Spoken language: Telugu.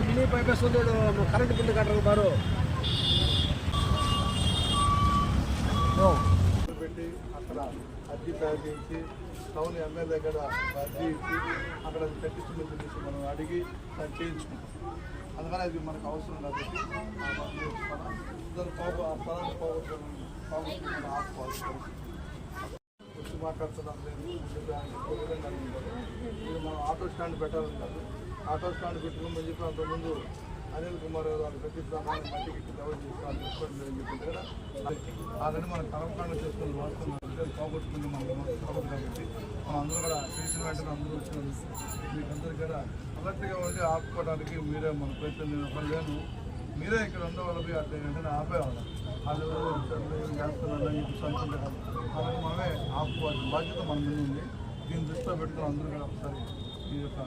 మినీ పైపేస్ కరెంట్ బిల్లు కట్టరు బారు పెట్టి అక్కడ అర్జీ తయారు చేయించి టౌన్ ఎమ్మెల్యే కూడా అర్జీ ఇచ్చి అక్కడ అది కట్టించుకుని తెలిసి మనం అడిగి దాన్ని చేయించుకుంటాం. అందుకని అది మనకు అవసరం కాబట్టి ఆ స్థలాన్ని పోగొట్టుకుని ఆపుకోవాల్సి వచ్చి మాట్లాడుతున్నాం లేదు. ఇది మనం ఆటో స్టాండ్ పెట్టాలని కాదు, ఆటో స్టాండ్ పెట్టుకోమని చెప్పి అంతకుముందు అనిల్ కుమార్ వాళ్ళు పెట్టిద్దామని మట్టి గిట్టి డెవలప్ చేసుకోవాలి తీసుకోవడం చెప్పింది కదా. ఆల్రెడీ మనం కర్మకాండ చేసుకుని వాడుతున్నాం పోగొట్టుకుని మనం కాబట్టి మనం అందరూ కూడా చేసిన వెంటనే అందరూ వచ్చినందుకు మీకందరికీ కూడా అలర్ట్గా ఉండి ఆపుకోవడానికి మీరే మన ప్రయత్నం లేను. మీరే ఇక్కడ ఉండవాళ్ళవి అట్లా వెంటనే ఆపేవాళ్ళం. వాళ్ళు చేస్తున్నారని చెప్పి అనుకుంటే కాదు, అలాగే మనమే ఆపుకోవాల్సిన బాధ్యత మన మీద ఉంది. దీన్ని దృష్టిలో పెట్టుకుని అందరూ కూడా ఒకసారి ఈ యొక్క